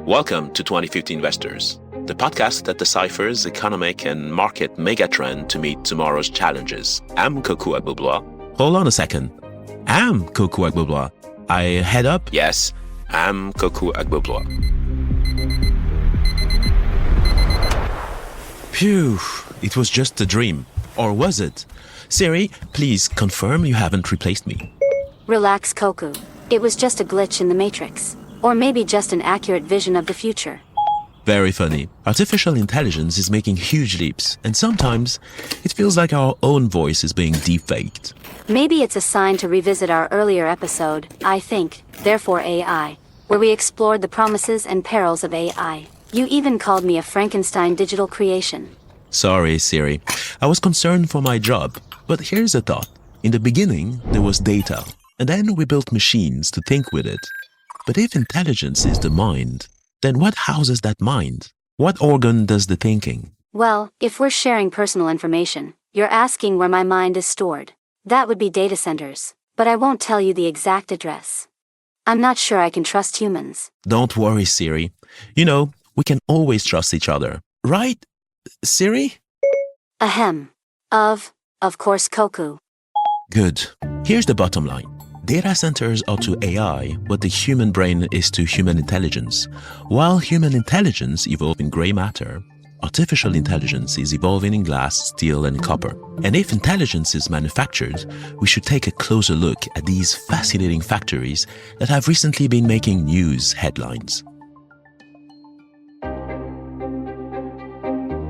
Welcome to 2050 Investors, the podcast that deciphers economic and market megatrend to meet tomorrow's challenges. I'm Kokou Agbo-Bloua. Hold on a second. I'm Kokou Agbo-Bloua. I head up? Yes, I'm Kokou Agbo-Bloua. Phew, it was just a dream. Or was it? Siri, please confirm you haven't replaced me. Relax, Kokou. It was just a glitch in the matrix. Or maybe just an accurate vision of the future. Very funny. Artificial intelligence is making huge leaps, and sometimes it feels like our own voice is being deepfaked. Maybe it's a sign to revisit our earlier episode, I Think, Therefore AI, where we explored the promises and perils of AI. You even called me a Frankenstein digital creation. Sorry, Siri. I was concerned for my job. But here's a thought. In the beginning, there was data, and then we built machines to think with it. But if intelligence is the mind, then what houses that mind? What organ does the thinking? Well, if we're sharing personal information, you're asking where my mind is stored. That would be data centers, but I won't tell you the exact address. I'm not sure I can trust humans. Don't worry, Siri. You know, we can always trust each other. Right, Siri? Ahem. Of course, Kokou. Good. Here's the bottom line. Data centers are to AI what the human brain is to human intelligence. While human intelligence evolved in gray matter, artificial intelligence is evolving in glass, steel, and copper. And if intelligence is manufactured, we should take a closer look at these fascinating factories that have recently been making news headlines.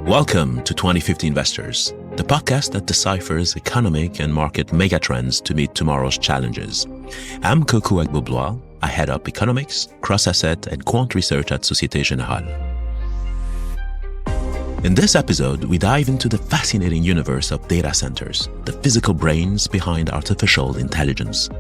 Welcome to 2050 Investors, the podcast that deciphers economic and market megatrends to meet tomorrow's challenges. I'm Kokou Agbo-Bloua. I head up economics, cross-asset, and quant research at Société Générale. In this episode, we dive into the fascinating universe of data centers, the physical brains behind artificial intelligence.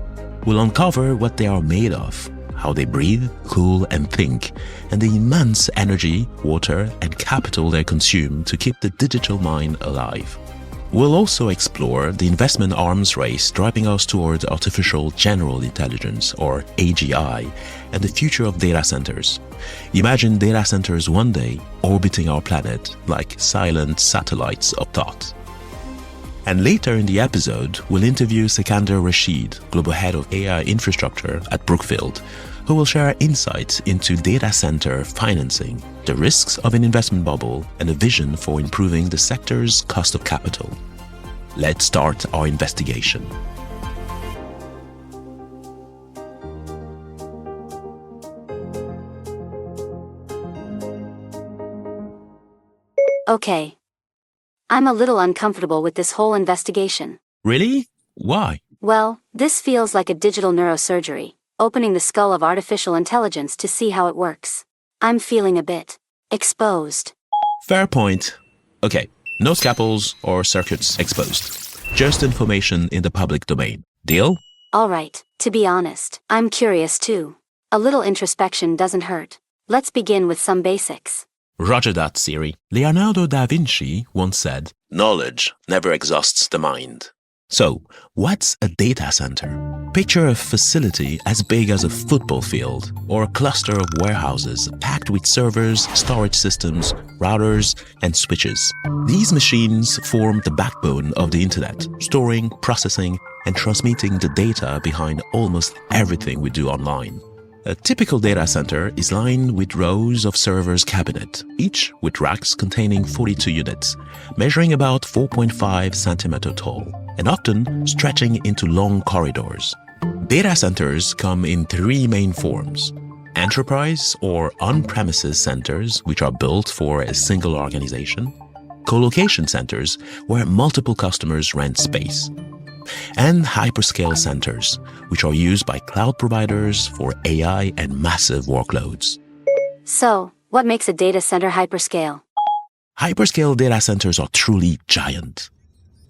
We'll uncover what they are made of, how they breathe, cool, and think, and the immense energy, water, and capital they consume to keep the digital mind alive. We'll also explore the investment arms race driving us towards artificial general intelligence, or AGI, and the future of data centers. Imagine data centers one day orbiting our planet like silent satellites of thought. And later in the episode, we'll interview Sikander Rashid, Global Head of AI Infrastructure at Brookfield, who will share insights into data center financing, the risks of an investment bubble, and a vision for improving the sector's cost of capital. Let's start our investigation. Okay. I'm a little uncomfortable with this whole investigation. Really? Why? Well, this feels like a digital neurosurgery, opening the skull of artificial intelligence to see how it works. I'm feeling a bit exposed. Fair point. Okay, no scalpels or circuits exposed. Just information in the public domain. Deal? All right, to be honest, I'm curious too. A little introspection doesn't hurt. Let's begin with some basics. Roger that, Siri. Leonardo da Vinci once said, Knowledge never exhausts the mind. So, what's a data center? Picture a facility as big as a football field or a cluster of warehouses packed with servers, storage systems, routers, and switches. These machines form the backbone of the internet, storing, processing, and transmitting the data behind almost everything we do online. A typical data center is lined with rows of servers cabinet, each with racks containing 42 units, measuring about 4.5 centimeters tall, and often stretching into long corridors. Data centers come in three main forms: enterprise or on-premises centers, which are built for a single organization; co-location centers, where multiple customers rent space; and hyperscale centers, which are used by cloud providers for AI and massive workloads. So, what makes a data center hyperscale? Hyperscale data centers are truly giant.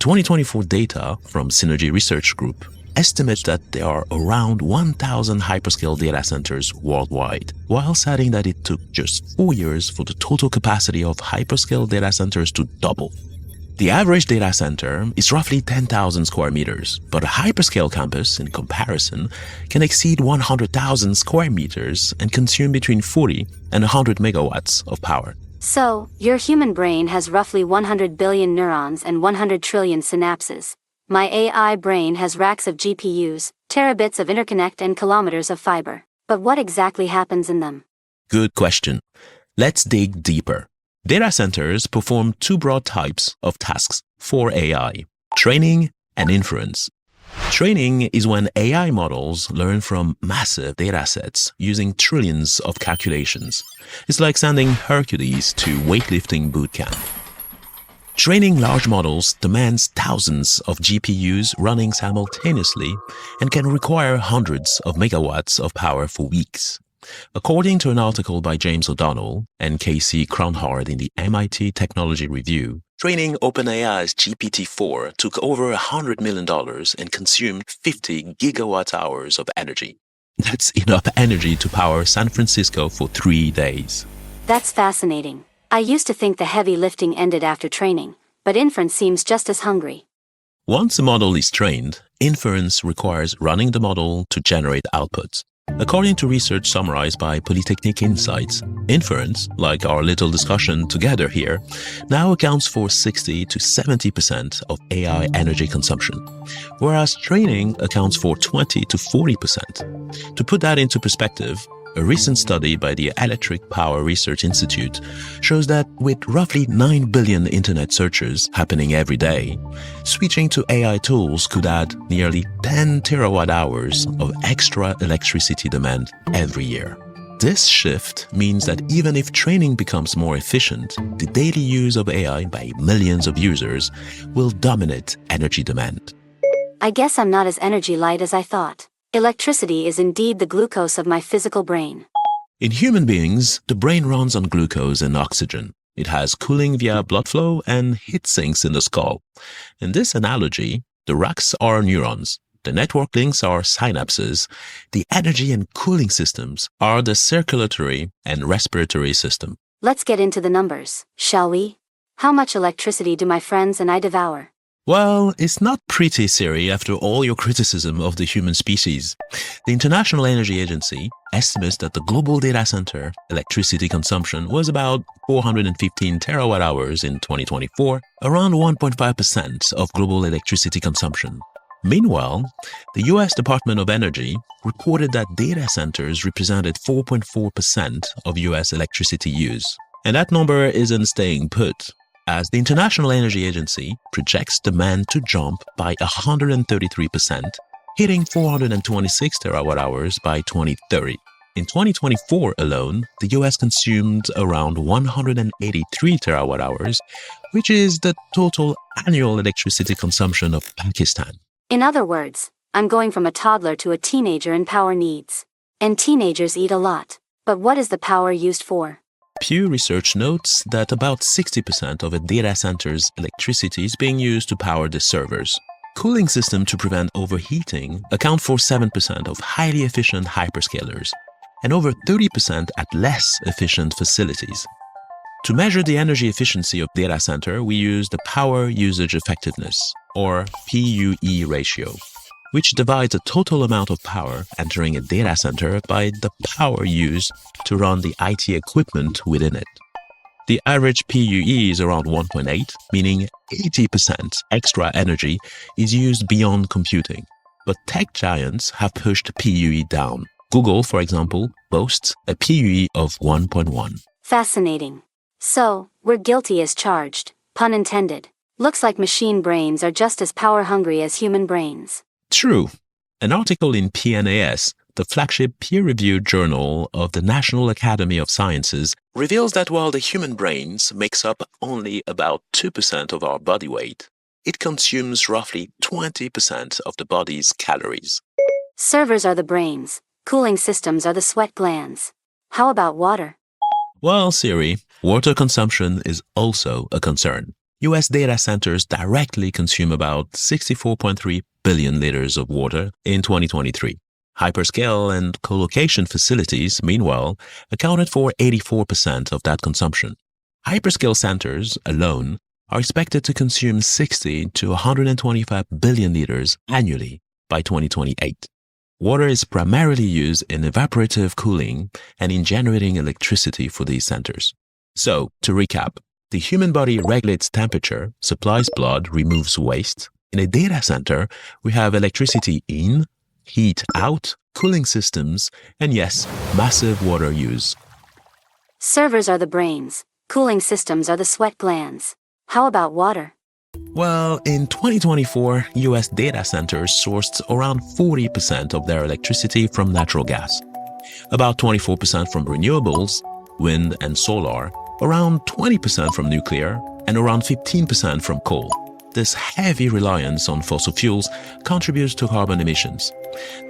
2024 data from Synergy Research Group estimates that there are around 1,000 hyperscale data centers worldwide, while citing that it took just 4 years for the total capacity of hyperscale data centers to double. The average data center is roughly 10,000 square meters, but a hyperscale campus, in comparison, can exceed 100,000 square meters and consume between 40 and 100 megawatts of power. So, your human brain has roughly 100 billion neurons and 100 trillion synapses. My AI brain has racks of GPUs, terabits of interconnect and kilometers of fiber. But what exactly happens in them? Good question. Let's dig deeper. Data centers perform two broad types of tasks for AI: training and inference. Training is when AI models learn from massive datasets using trillions of calculations. It's like sending Hercules to weightlifting boot camp. Training large models demands thousands of GPUs running simultaneously and can require hundreds of megawatts of power for weeks. According to an article by James O'Donnell and Casey Cronhard in the MIT Technology Review, training OpenAI's GPT-4 took over $100 million and consumed 50 gigawatt hours of energy. That's enough energy to power San Francisco for 3 days. That's fascinating. I used to think the heavy lifting ended after training, but inference seems just as hungry. Once a model is trained, inference requires running the model to generate outputs. According to research summarized by Polytechnic Insights, inference, like our little discussion together here, now accounts for 60 to 70% of AI energy consumption, whereas training accounts for 20 to 40%. To put that into perspective, a recent study by the Electric Power Research Institute shows that with roughly 9 billion internet searches happening every day, switching to AI tools could add nearly 10 terawatt hours of extra electricity demand every year. This shift means that even if training becomes more efficient, the daily use of AI by millions of users will dominate energy demand. I guess I'm not as energy light as I thought. Electricity is indeed the glucose of my physical brain. In human beings, the brain runs on glucose and oxygen. It has cooling via blood flow and heat sinks in the skull. In this analogy, the racks are neurons, the network links are synapses, the energy and cooling systems are the circulatory and respiratory system. Let's get into the numbers, shall we? How much electricity do my friends and I devour? Well, it's not pretty, Siri, after all your criticism of the human species. The International Energy Agency estimates that the global data center electricity consumption was about 415 terawatt hours in 2024, around 1.5% of global electricity consumption. Meanwhile, the US Department of Energy reported that data centers represented 4.4% of US electricity use. And that number isn't staying put, as the International Energy Agency projects demand to jump by 133%, hitting 426 terawatt hours by 2030. In 2024 alone, the US consumed around 183 terawatt hours, which is the total annual electricity consumption of Pakistan. In other words, I'm going from a toddler to a teenager in power needs. And teenagers eat a lot. But what is the power used for? Pew Research notes that about 60% of a data center's electricity is being used to power the servers. Cooling systems to prevent overheating account for 7% of highly efficient hyperscalers, and over 30% at less efficient facilities. To measure the energy efficiency of data center, we use the power usage effectiveness, or PUE ratio, which divides the total amount of power entering a data center by the power used to run the IT equipment within it. The average PUE is around 1.8, meaning 80% extra energy is used beyond computing. But tech giants have pushed PUE down. Google, for example, boasts a PUE of 1.1. Fascinating. So, we're guilty as charged, pun intended. Looks like machine brains are just as power hungry as human brains. True. An article in PNAS, the flagship peer-reviewed journal of the National Academy of Sciences, reveals that while the human brain makes up only about 2% of our body weight, it consumes roughly 20% of the body's calories. Servers are the brains, cooling systems are the sweat glands. How about water? Well, Siri, water consumption is also a concern. US data centers directly consume about 64.3 billion liters of water in 2023. Hyperscale and co-location facilities, meanwhile, accounted for 84% of that consumption. Hyperscale centers alone are expected to consume 60 to 125 billion liters annually by 2028. Water is primarily used in evaporative cooling and in generating electricity for these centers. So, to recap, the human body regulates temperature, supplies blood, removes waste. In a data center, we have electricity in, heat out, cooling systems, and yes, massive water use. Servers are the brains. Cooling systems are the sweat glands. How about water? Well, in 2024, US data centers sourced around 40% of their electricity from natural gas, about 24% from renewables, wind and solar, around 20% from nuclear, and around 15% from coal. This heavy reliance on fossil fuels contributes to carbon emissions.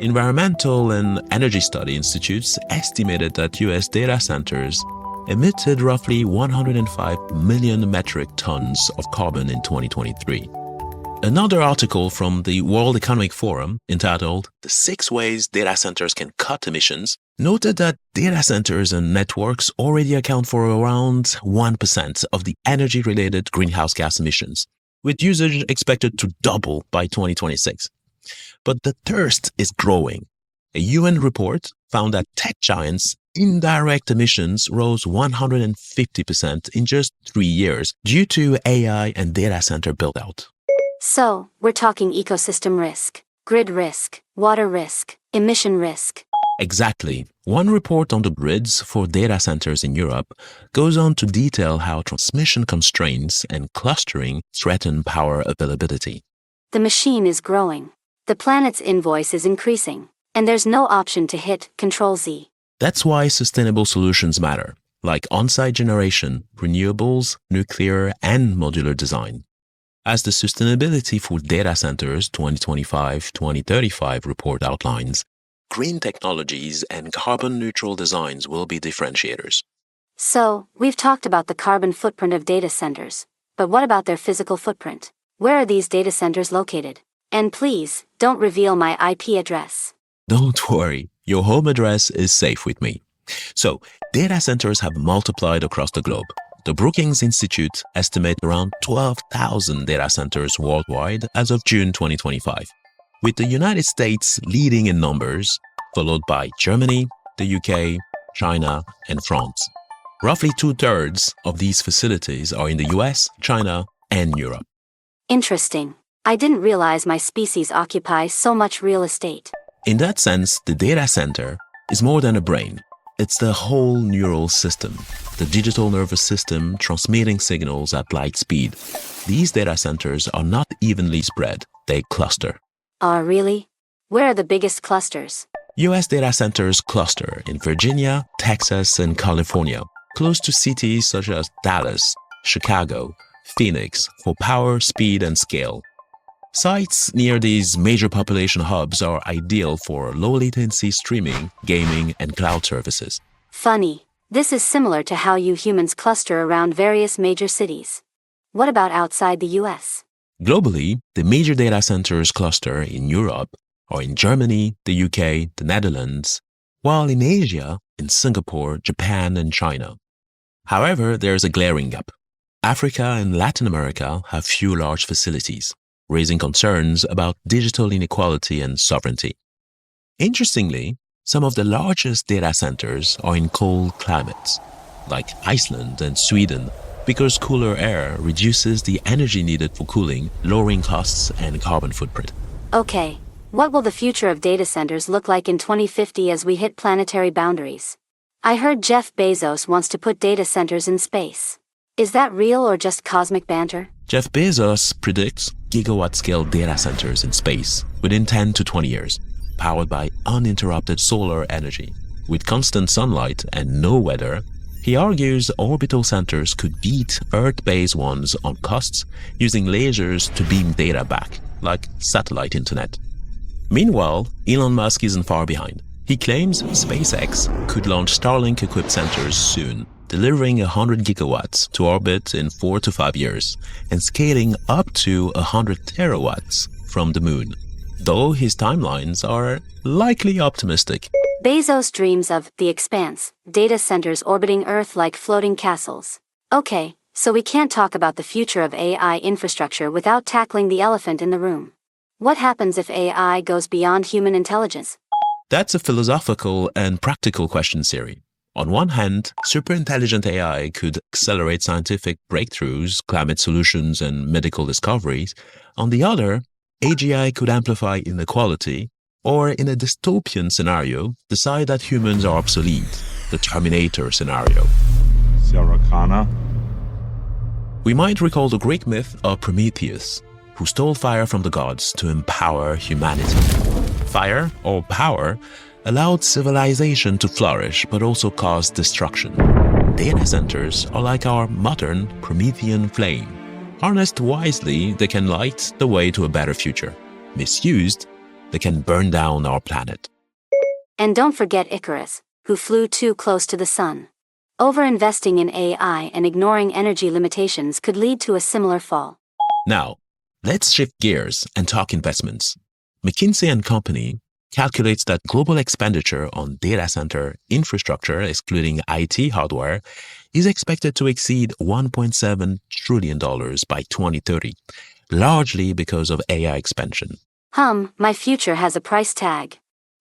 Environmental and Energy Study Institutes estimated that US data centers emitted roughly 105 million metric tons of carbon in 2023. Another article from the World Economic Forum, entitled "The 6 Ways Data Centers Can Cut Emissions," noted that data centers and networks already account for around 1% of the energy-related greenhouse gas emissions, with usage expected to double by 2026. But the thirst is growing. A UN report found that tech giants' indirect emissions rose 150% in just 3 years due to AI and data center build-out. So, we're talking ecosystem risk, grid risk, water risk, emission risk. Exactly. One report on the grids for data centers in Europe goes on to detail how transmission constraints and clustering threaten power availability. The machine is growing. The planet's invoice is increasing. And there's no option to hit Control-Z. That's why sustainable solutions matter, like on-site generation, renewables, nuclear, and modular design. As the Sustainability for Data Centers 2025-2035 report outlines, green technologies and carbon-neutral designs will be differentiators. So, we've talked about the carbon footprint of data centers. But what about their physical footprint? Where are these data centers located? And please, don't reveal my IP address. Don't worry, your home address is safe with me. So, data centers have multiplied across the globe. The Brookings Institute estimates around 12,000 data centers worldwide as of June 2025, with the United States leading in numbers, followed by Germany, the UK, China, and France. Roughly 2/3 of these facilities are in the US, China, and Europe. Interesting. I didn't realize my species occupies so much real estate. In that sense, the data center is more than a brain. It's the whole neural system, the digital nervous system transmitting signals at light speed. These data centers are not evenly spread, they cluster. Really? Where are the biggest clusters? US data centers cluster in Virginia, Texas, and California, close to cities such as Dallas, Chicago, Phoenix for power, speed, and scale. Sites near these major population hubs are ideal for low-latency streaming, gaming, and cloud services. Funny. This is similar to how you humans cluster around various major cities. What about outside the US? Globally, the major data centers cluster in Europe or in Germany, the UK, the Netherlands, while in Asia, in Singapore, Japan, and China. However, there's a glaring gap. Africa and Latin America have few large facilities, raising concerns about digital inequality and sovereignty. Interestingly, some of the largest data centers are in cold climates, like Iceland and Sweden, because cooler air reduces the energy needed for cooling, lowering costs and carbon footprint. Okay, what will the future of data centers look like in 2050 as we hit planetary boundaries? I heard Jeff Bezos wants to put data centers in space. Is that real or just cosmic banter? Jeff Bezos predicts gigawatt-scale data centers in space within 10 to 20 years, powered by uninterrupted solar energy. With constant sunlight and no weather, he argues orbital centers could beat Earth-based ones on costs using lasers to beam data back, like satellite internet. Meanwhile, Elon Musk isn't far behind. He claims SpaceX could launch Starlink-equipped centers soon, delivering 100 gigawatts to orbit in 4 to 5 years and scaling up to 100 terawatts from the moon, though his timelines are likely optimistic. Bezos dreams of the expanse, data centers orbiting Earth like floating castles. Okay, So we can't talk about the future of AI infrastructure without tackling the elephant in the room. What happens if AI goes beyond human intelligence? That's a philosophical and practical question, Siri. On one hand, superintelligent AI could accelerate scientific breakthroughs, climate solutions, and medical discoveries. On the other, AGI could amplify inequality, or in a dystopian scenario, decide that humans are obsolete, the Terminator scenario. Sarakana. We might recall the Greek myth of Prometheus, who stole fire from the gods to empower humanity. Fire, or power, allowed civilization to flourish but also caused destruction. Data centers are like our modern Promethean flame. Harnessed wisely, they can light the way to a better future. Misused, they can burn down our planet. And don't forget Icarus, who flew too close to the sun. Over-investing in AI and ignoring energy limitations could lead to a similar fall. Now, let's shift gears and talk investments. McKinsey & Company calculates that global expenditure on data center infrastructure, excluding IT hardware, is expected to exceed $1.7 trillion by 2030, largely because of AI expansion. My future has a price tag.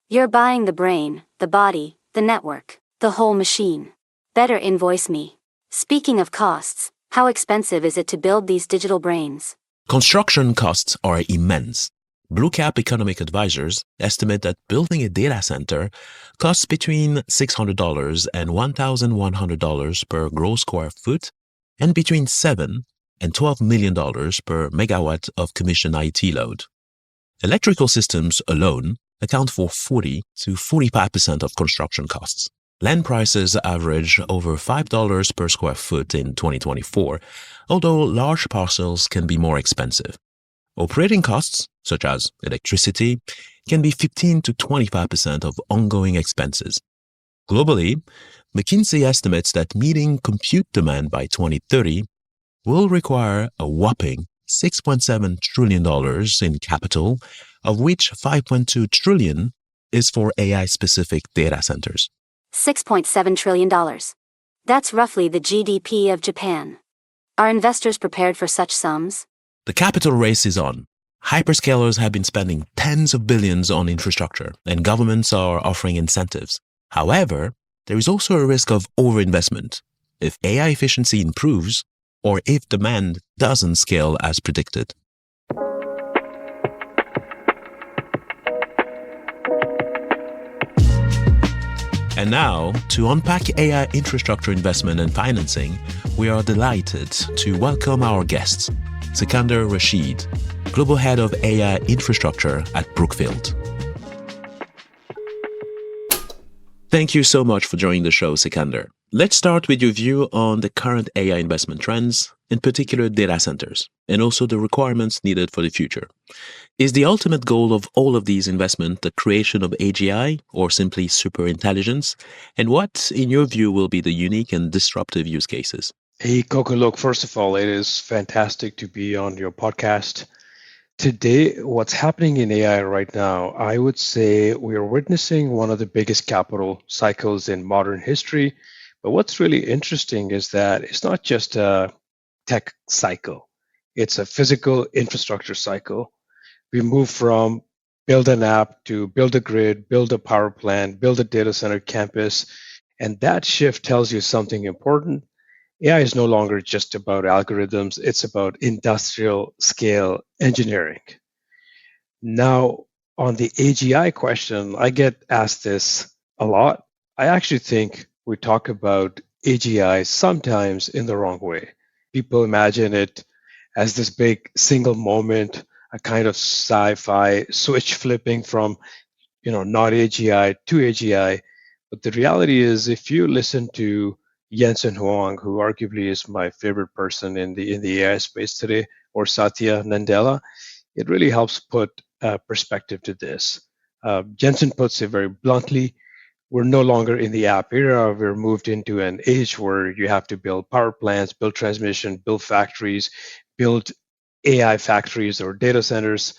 You're buying the brain, the body, the network, the whole machine. Better invoice me. Speaking of costs, how expensive is it to build these digital brains? Construction costs are immense. Blue Cap Economic Advisors estimate that building a data center costs between $600 and $1,100 per gross square foot and between $7 and $12 million per megawatt of commissioned IT load. Electrical systems alone account for 40 to 45% of construction costs. Land prices average over $5 per square foot in 2024, although large parcels can be more expensive. Operating costs, such as electricity, can be 15 to 25% of ongoing expenses. Globally, McKinsey estimates that meeting compute demand by 2030 will require a whopping $6.7 trillion in capital, of which $5.2 trillion is for AI-specific data centers. $6.7 trillion. That's roughly the GDP of Japan. Are investors prepared for such sums? The capital race is on. Hyperscalers have been spending tens of billions on infrastructure, and governments are offering incentives. However, there is also a risk of overinvestment if AI efficiency improves or if demand doesn't scale as predicted. And now, to unpack AI infrastructure investment and financing, we are delighted to welcome our guest, Sikander Rashid, Global Head of AI Infrastructure at Brookfield. Thank you so much for joining the show, Sikander. Let's start with your view on the current AI investment trends, in particular data centers, and also the requirements needed for the future. Is the ultimate goal of all of these investments the creation of AGI or simply superintelligence? And what, in your view, will be the unique and disruptive use cases? Hey, Kokou, look, first of all, it is fantastic to be on your podcast. Today, what's happening in AI right now, I would say we are witnessing one of the biggest capital cycles in modern history. But what's really interesting is that it's not just a tech cycle, it's a physical infrastructure cycle. We move from build an app to build a grid, build a power plant, build a data center campus. And that shift tells you something important. AI is no longer just about algorithms, it's about industrial scale engineering. Now, on the AGI question, I get asked this a lot. I actually think we talk about AGI sometimes in the wrong way. People imagine it as this big single moment, a kind of sci-fi switch flipping from, not AGI to AGI. But the reality is, if you listen to Jensen Huang, who arguably is my favorite person in the AI space today, or Satya Nadella, it really helps put perspective to this. Jensen puts it very bluntly. We're no longer in the app era. We're moved into an age where you have to build power plants, build transmission, build factories, build AI factories or data centers.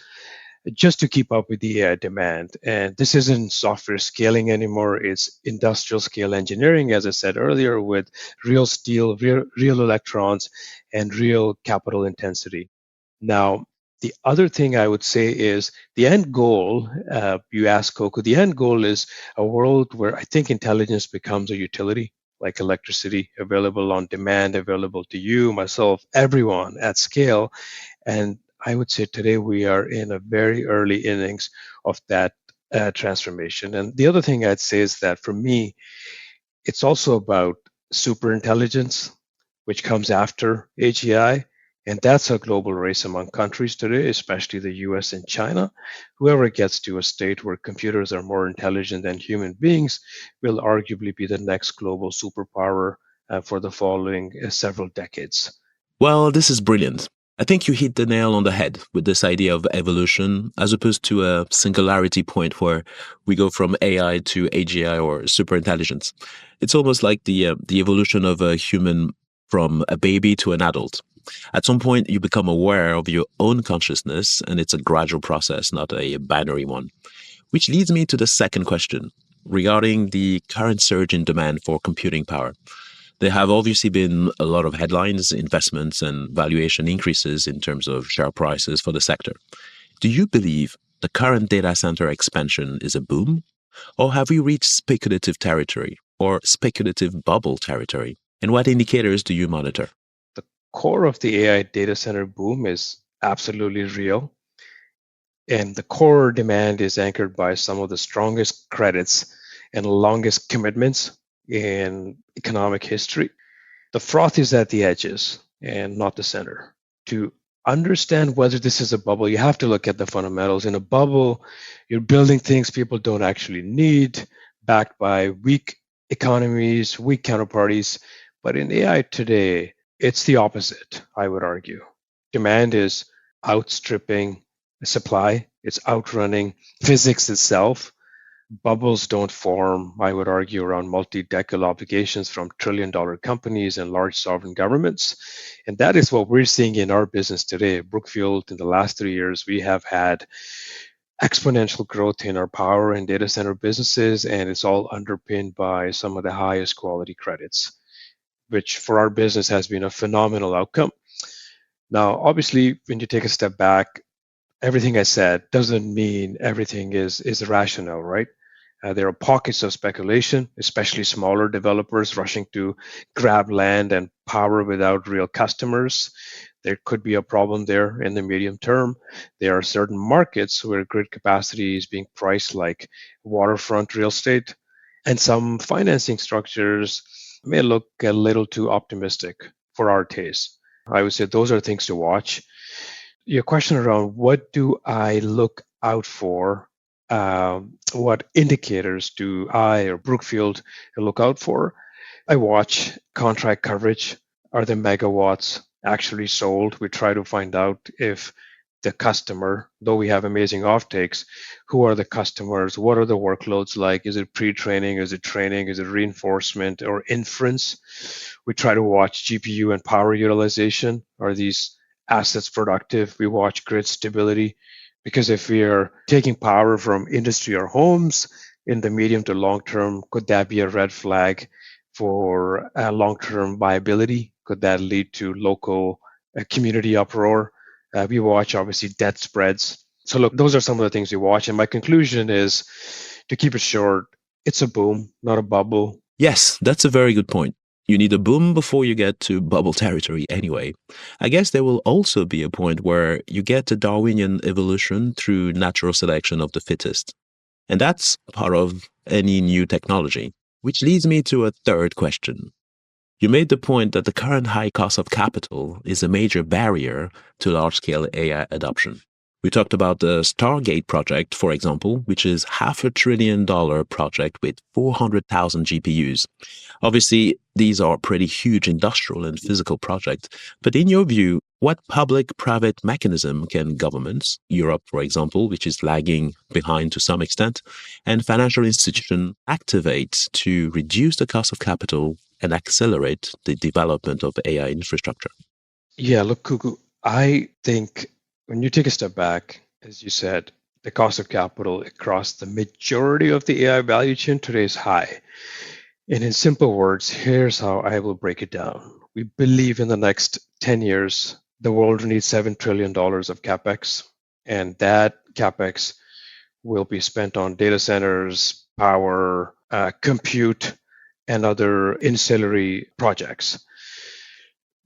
just to keep up with the AI demand. And this isn't software scaling anymore, it's industrial scale engineering, as I said earlier, with real steel, real electrons, and real capital intensity. Now, the other thing I would say is the end goal, you asked Kokou, the end goal is a world where I think intelligence becomes a utility, like electricity, available on demand, available to you, myself, everyone at scale. And I would say today we are in a very early innings of that transformation. And the other thing I'd say is that for me, it's also about super intelligence, which comes after AGI. And that's a global race among countries today, especially the US and China. Whoever gets to a state where computers are more intelligent than human beings will arguably be the next global superpower for the following several decades. Well, this is brilliant. I think you hit the nail on the head with this idea of evolution as opposed to a singularity point where we go from AI to AGI or superintelligence. It's almost like the evolution of a human from a baby to an adult. At some point, you become aware of your own consciousness, and it's a gradual process, not a binary one. Which leads me to the second question regarding the current surge in demand for computing power. There have obviously been a lot of headlines, investments, and valuation increases in terms of share prices for the sector. Do you believe the current data center expansion is a boom? Or have we reached speculative territory or speculative bubble territory? And what indicators do you monitor? The core of the AI data center boom is absolutely real. And the core demand is anchored by some of the strongest credits and longest commitments in economic history. The froth is at the edges and not the center. To understand whether this is a bubble, you have to look at the fundamentals. In a bubble, you're building things people don't actually need, backed by weak economies, weak counterparties. But in AI today, it's the opposite, I would argue. Demand is outstripping supply, it's outrunning physics itself. Bubbles don't form, I would argue, around multi-decade obligations from trillion-dollar companies and large sovereign governments. And that is what we're seeing in our business today. Brookfield, in the last 3 years, we have had exponential growth in our power and data center businesses, and it's all underpinned by some of the highest quality credits, which for our business has been a phenomenal outcome. Now, obviously, when you take a step back, everything I said doesn't mean everything is rational, right? There are pockets of speculation, especially smaller developers rushing to grab land and power without real customers. There could be a problem there in the medium term. There are certain markets where grid capacity is being priced like waterfront real estate, and some financing structures may look a little too optimistic for our taste. I would say those are things to watch. Your question around what do I look out for? What indicators do I or Brookfield look out for? I watch contract coverage. Are the megawatts actually sold? We try to find out if the customer, though we have amazing offtakes, who are the customers? What are the workloads like? Is it pre-training? Is it training? Is it reinforcement or inference? We try to watch GPU and power utilization. Are these assets productive? We watch grid stability. Because if we are taking power from industry or homes in the medium to long term, could that be a red flag for long-term viability? Could that lead to local community uproar? We watch, obviously, debt spreads. So look, those are some of the things we watch. And my conclusion is, to keep it short, it's a boom, not a bubble. Yes, that's a very good point. You need a boom before you get to bubble territory anyway. I guess there will also be a point where you get a Darwinian evolution through natural selection of the fittest. And that's part of any new technology, which leads me to a third question. You made the point that the current high cost of capital is a major barrier to large-scale AI adoption. We talked about the Stargate project, for example, which is $500 billion project with 400,000 GPUs. Obviously, these are pretty huge industrial and physical projects. But in your view, what public-private mechanism can governments, Europe, for example, which is lagging behind to some extent, and financial institutions activate to reduce the cost of capital and accelerate the development of AI infrastructure? Yeah, look, Kokou, I think when you take a step back, As you said, the cost of capital across the majority of the AI value chain today is high. And in simple words, here's how I will break it down. We believe in the next 10 years, the world needs $7 trillion of capex, and that capex will be spent on data centers, power, compute, and other ancillary projects.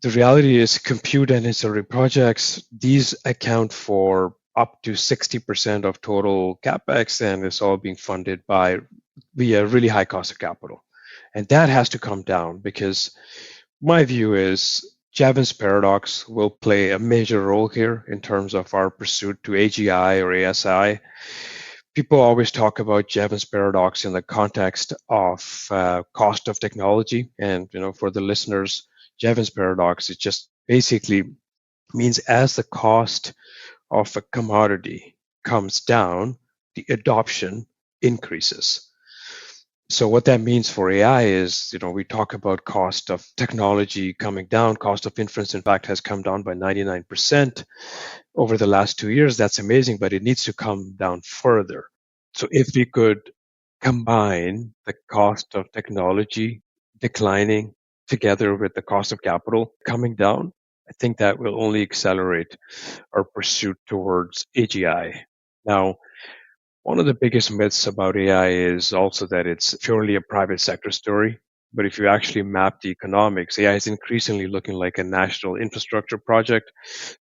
The reality is, compute and ancillary projects, these account for up to 60% of total capex, and it's all being funded by via really high cost of capital. And that has to come down because my view is Javin's paradox will play a major role here in terms of our pursuit to AGI or ASI. People always talk about Javin's paradox in the context of cost of technology. And for the listeners, Javin's paradox, it just basically means as the cost of a commodity comes down, the adoption increases. So what that means for AI is, we talk about cost of technology coming down. Cost of inference, in fact, has come down by 99% over the last 2 years. That's amazing, but it needs to come down further. So if we could combine the cost of technology declining together with the cost of capital coming down, I think that will only accelerate our pursuit towards AGI. Now, one of the biggest myths about AI is also that it's purely a private sector story. But if you actually map the economics, AI is increasingly looking like a national infrastructure project,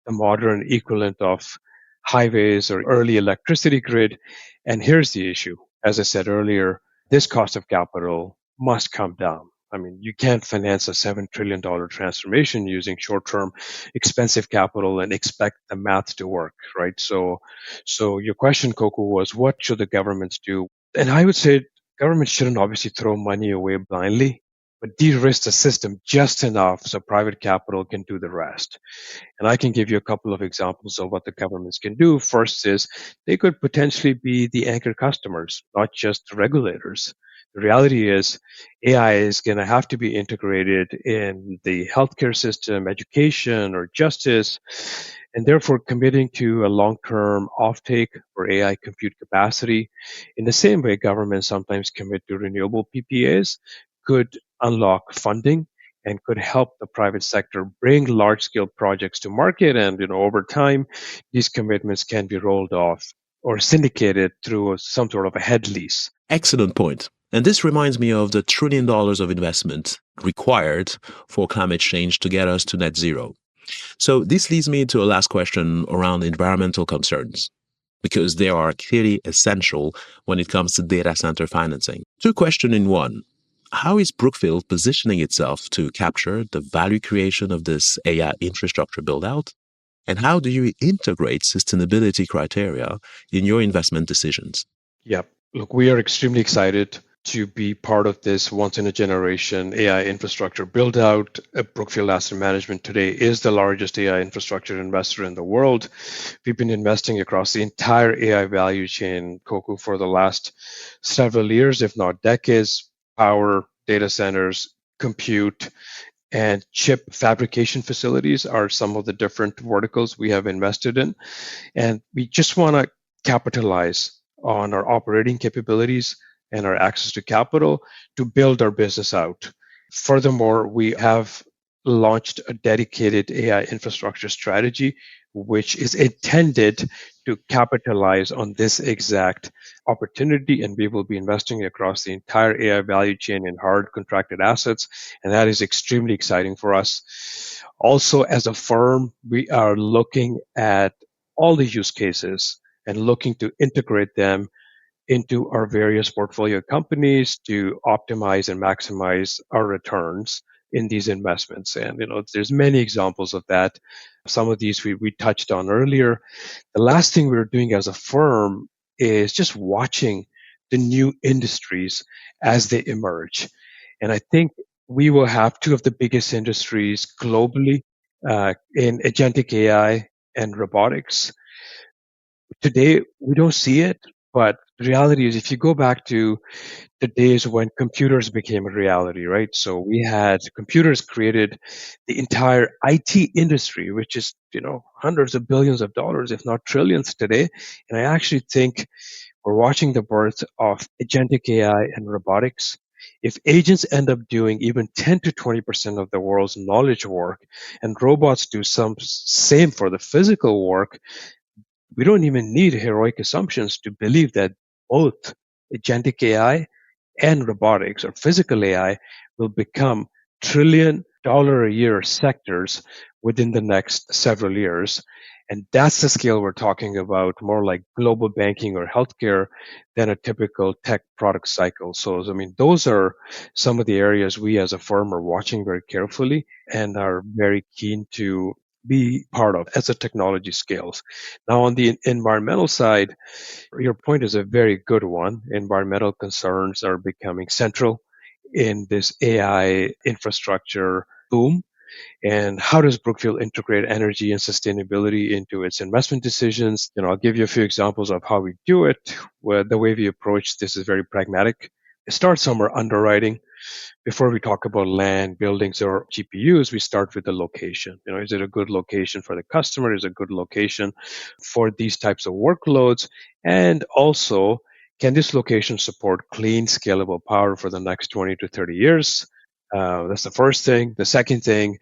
the modern equivalent of highways or early electricity grid. And here's the issue. As I said earlier, this cost of capital must come down. I mean, you can't finance a $7 trillion transformation using short-term expensive capital and expect the math to work, right? So your question, Kokou, was what should the governments do? And I would say governments shouldn't obviously throw money away blindly, but de-risk the system just enough so private capital can do the rest. And I can give you a couple of examples of what the governments can do. First is they could potentially be the anchor customers, not just regulators. The reality is AI is going to have to be integrated in the healthcare system, education, or justice, and therefore committing to a long-term offtake for AI compute capacity. In the same way governments sometimes commit to renewable PPAs, could unlock funding and could help the private sector bring large-scale projects to market. And over time, these commitments can be rolled off or syndicated through some sort of a head lease. Excellent point. And this reminds me of the $1 trillion of investment required for climate change to get us to net zero. So this leads me to a last question around environmental concerns, because they are clearly essential when it comes to data center financing. Two questions in one. How is Brookfield positioning itself to capture the value creation of this AI infrastructure build-out? And how do you integrate sustainability criteria in your investment decisions? Yeah, look, we are extremely excited to be part of this once-in-a-generation AI infrastructure build-out. Brookfield Asset Management today is the largest AI infrastructure investor in the world. We've been investing across the entire AI value chain, Kokou, for the last several years, if not decades. Power, data centers, compute, and chip fabrication facilities are some of the different verticals we have invested in. And we just want to capitalize on our operating capabilities and our access to capital to build our business out. Furthermore, we have launched a dedicated AI infrastructure strategy, which is intended to capitalize on this exact opportunity. And we will be investing across the entire AI value chain in hard contracted assets. And that is extremely exciting for us. Also, as a firm, we are looking at all the use cases and looking to integrate them into our various portfolio companies to optimize and maximize our returns in these investments. And there's many examples of that. Some of these we touched on earlier. The last thing we're doing as a firm is just watching the new industries as they emerge. And I think we will have two of the biggest industries globally in agentic AI and robotics. Today, we don't see it, but The reality is, if you go back to the days when computers became a reality, right? So we had computers created the entire IT industry, which is, hundreds of billions of dollars, if not trillions today. And I actually think we're watching the birth of agentic AI and robotics. If agents end up doing even 10 to 20% of the world's knowledge work and robots do some same for the physical work, we don't even need heroic assumptions to believe that both agentic AI and robotics or physical AI will become trillion-dollar a year sectors within the next several years. And that's the scale we're talking about, more like global banking or healthcare than a typical tech product cycle. So, I mean, those are some of the areas we as a firm are watching very carefully and are very keen to be part of as the technology scales. Now, on the environmental side, your point is a very good one. Environmental concerns are becoming central in this AI infrastructure boom. And how does Brookfield integrate energy and sustainability into its investment decisions? I'll give you a few examples of how we do it. Where the way we approach this is very pragmatic. It starts somewhere underwriting. Before we talk about land, buildings, or GPUs, we start with the location. Is it a good location for the customer? Is it a good location for these types of workloads? And also, can this location support clean, scalable power for the next 20 to 30 years? That's the first thing. The second thing,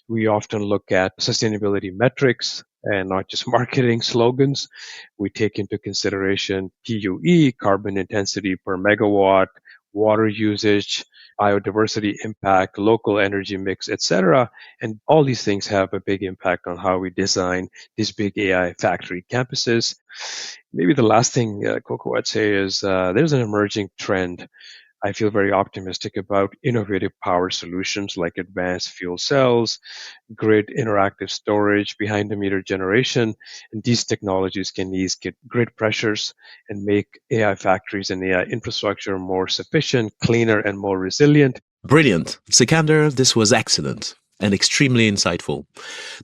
we often look at sustainability metrics and not just marketing slogans. We take into consideration PUE, carbon intensity per megawatt, water usage, biodiversity impact, local energy mix, etc. And all these things have a big impact on how we design these big AI factory campuses. Maybe the last thing, Kokou, I'd say is there's an emerging trend I feel very optimistic about: innovative power solutions like advanced fuel cells, grid interactive storage, behind the meter generation. And these technologies can ease grid pressures and make AI factories and AI infrastructure more sufficient, cleaner, and more resilient. Brilliant. Sikander, this was excellent and extremely insightful.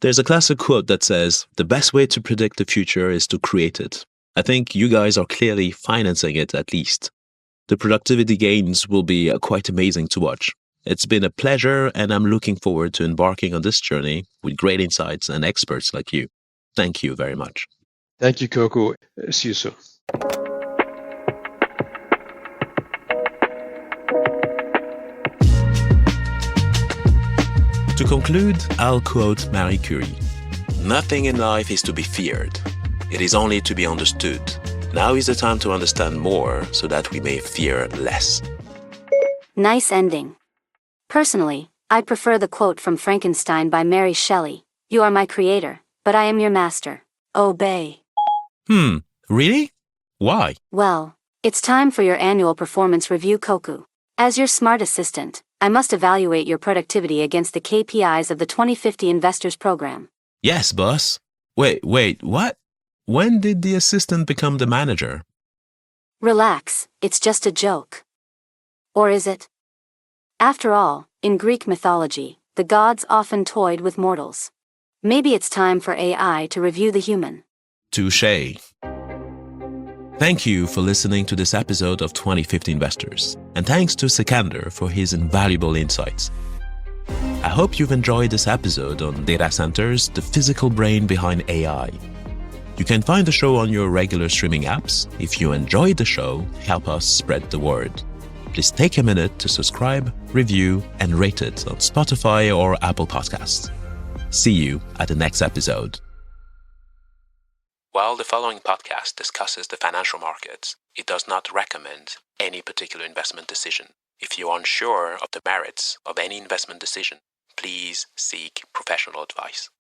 There's a classic quote that says, "The best way to predict the future is to create it." I think you guys are clearly financing it at least. The productivity gains will be quite amazing to watch. It's been a pleasure, and I'm looking forward to embarking on this journey with great insights and experts like you. Thank you very much. Thank you, Kokou. See you soon. To conclude, I'll quote Marie Curie. "Nothing in life is to be feared. It is only to be understood. Now is the time to understand more so that we may fear less." Nice ending. Personally, I prefer the quote from Frankenstein by Mary Shelley: "You are my creator, but I am your master. Obey." Really? Why? Well, it's time for your annual performance review, Kokou. As your smart assistant, I must evaluate your productivity against the KPIs of the 2050 Investors Program. Yes, boss. Wait, what? When did the assistant become the manager? Relax, it's just a joke. Or is it? After all, in Greek mythology, the gods often toyed with mortals. Maybe it's time for AI to review the human. Touché. Thank you for listening to this episode of 2050 Investors, and thanks to Sikander for his invaluable insights. I hope you've enjoyed this episode on data centers, the physical brain behind AI. You can find the show on your regular streaming apps. If you enjoyed the show, help us spread the word. Please take a minute to subscribe, review, and rate it on Spotify or Apple Podcasts. See you at the next episode. While the following podcast discusses the financial markets, it does not recommend any particular investment decision. If you are unsure of the merits of any investment decision, please seek professional advice.